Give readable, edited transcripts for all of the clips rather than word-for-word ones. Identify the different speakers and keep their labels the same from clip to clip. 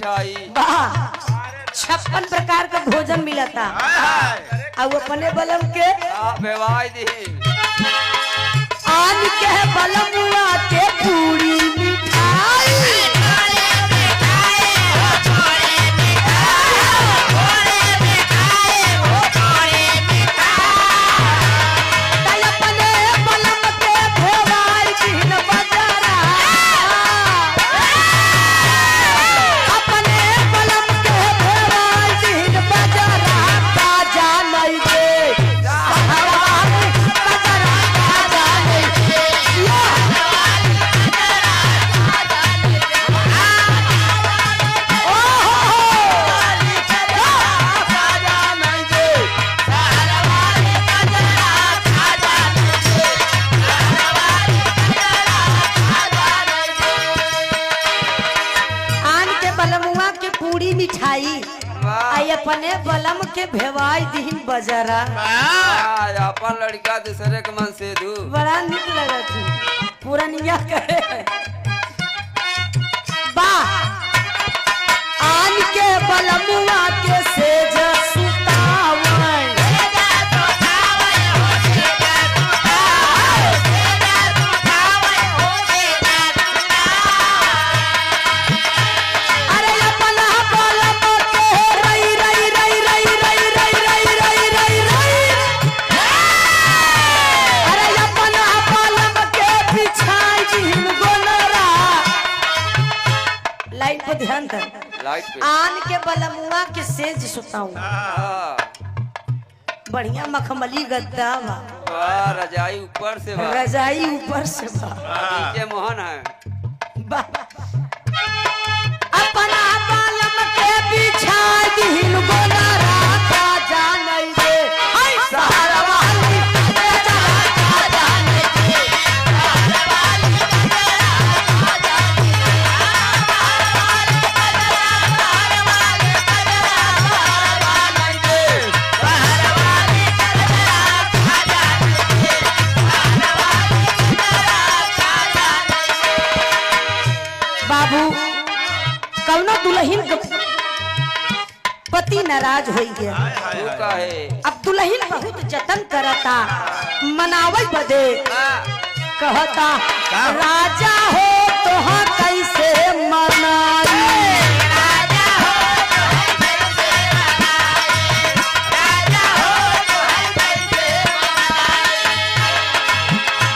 Speaker 1: मिठाई।
Speaker 2: 56 प्रकार का भोजन मिला था। अब अपने बलम के
Speaker 1: भेवाई दी
Speaker 2: आन के बलमुआ के पूरी मिठाई अपने बलम के भेवाई दीन बजरा
Speaker 1: अपन लड़का दूसरे के मन से दू
Speaker 2: बड़ा निक लगा थी पुरनिया करे बा आन के बलमुआ के सेज सुतावै ध्यान आन के बलमुआ के सेज सुताऊं बढ़िया मखमली गद्दा
Speaker 1: रजाई ऊपर से
Speaker 2: रजाई ऊपर से
Speaker 1: नीचे मोहन है
Speaker 2: अपना बलम के बिछा दीन गोनरा का जानै दे सहारा वाली कौनो दुल्हन के पति नाराज हो गया अब दुल्हन बहुत जतन करता मनावे बदे कहता राजा हो तो कैसे मनाई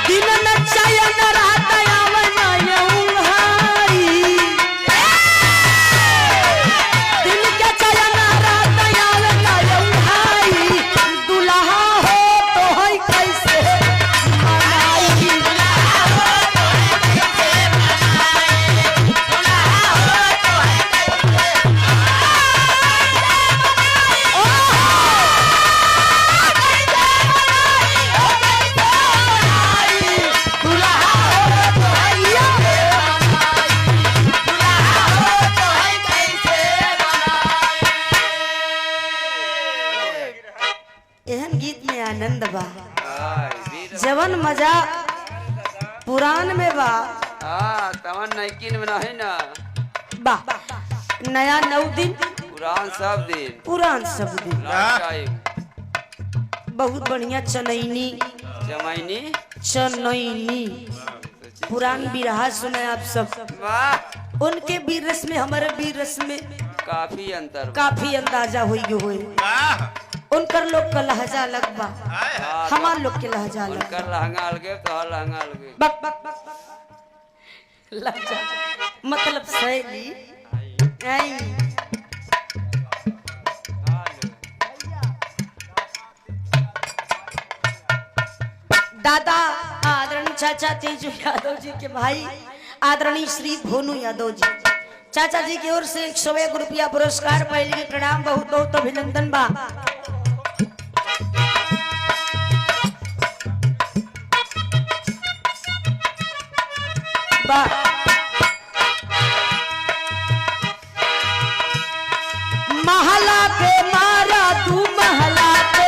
Speaker 2: दिन में चयन रात आनंद बा जवन मजा पुरान में बा
Speaker 1: तवन नैकिन में नहीं ना
Speaker 2: बा नया 9 दिन
Speaker 1: पुरान सब दिन
Speaker 2: बहुत बढ़िया चनैनी पुरान बिरहा सुने आप सब उनके बीर रस में हमारे बीर रस में काफी अंदाजा हुई उनकर लोग का लहजा अलग बा हमार लोग के लहजा अलग
Speaker 1: उनकर लहंगा अलगे तो लहंगा अलगे
Speaker 2: बक बक बक लहजा मतलब शैली दादा आदरणीय चाचा तेजू यादव जी के भाई आदरणीय श्री भोनू यादव जी चाचा जी की ओर से 101 रुपया पुरस्कार पहले प्रणाम बहुत बहुत अभिनंदन बा महला पे मारा तू महला पे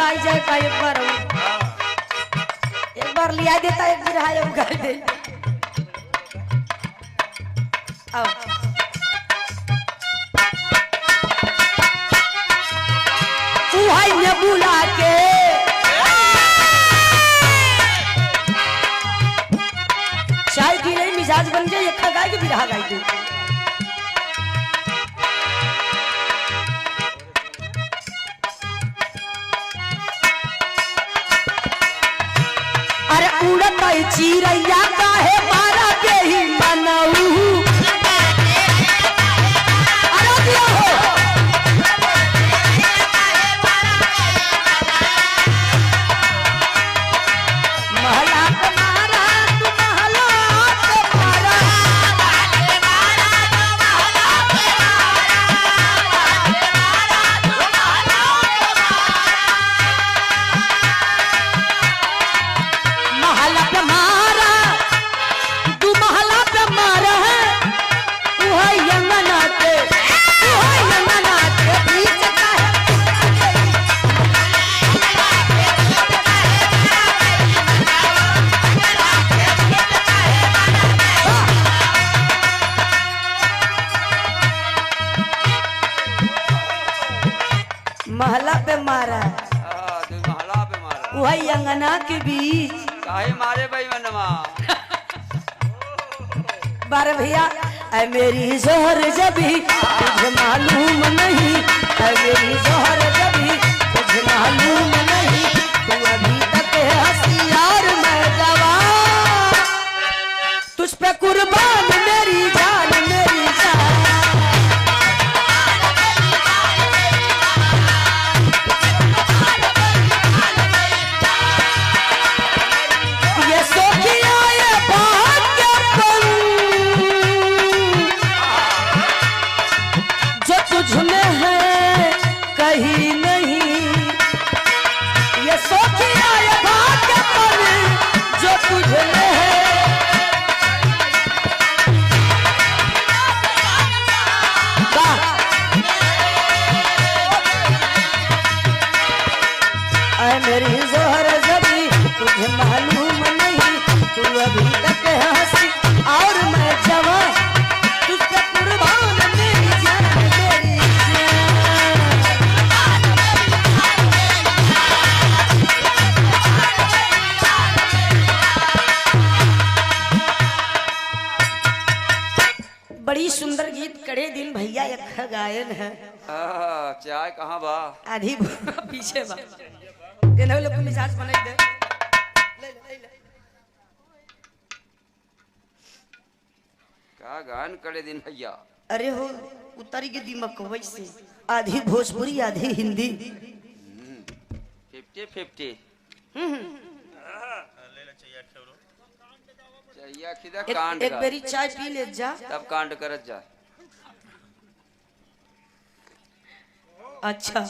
Speaker 2: बिरहा जाए का एक बार लिया देता एक बिरहा ये गा दे आओ तू भाई ने बुला के चाय की नहीं मिजाज बन जाए एक गाय के बिरहा गाई दे अरे उड़त चिड़ैया काहे मारा के ही मनऊ अरे दिया हो महला के मारा तू महला के मारा महला पे मारा तू महला पे मारा है तू है यंगना के बीच का है महला पे मारा
Speaker 1: तू महला पे मारा
Speaker 2: वो है यंगना के बीच
Speaker 1: काहे मारे भाई मनवा
Speaker 2: बारे भैया ऐ मेरी जोहर जबी तुझे मालूम नहीं ऐ मेरी जोहर जबी तुझे मालूम नहीं तू अभी तक है हसियार मैं जवान तुझ पे कुर्बान मेरी जान मेरी जान ये सोचिया ये भाग्यपन जो तुझ में है कहीं नहीं ये सोचिया ये भाग्यपन जो तुझ में है वाह ऐ मेरी जोहर जबी तुझे मालूम नहीं तू अभी तक है हंसी और मैं जवान तुझ पे कुर्बान मेरी जान मेरी जान। बड़ी सुंदर गीत कड़े दिन भैया एक गायन है
Speaker 1: चाय कहाँ बा
Speaker 2: आधी पीछे बा देने लोग मिजाज बनाई दे
Speaker 1: का गान करे दिन भैया
Speaker 2: अरे हो उतरी के दिमाग वैसे आधी भोजपुरी आधी हिंदी
Speaker 1: 50-50 चाहिए खिदा कांड
Speaker 2: एक बेरी चाय पी ले जा
Speaker 1: तब कांड करत जा
Speaker 2: अच्छा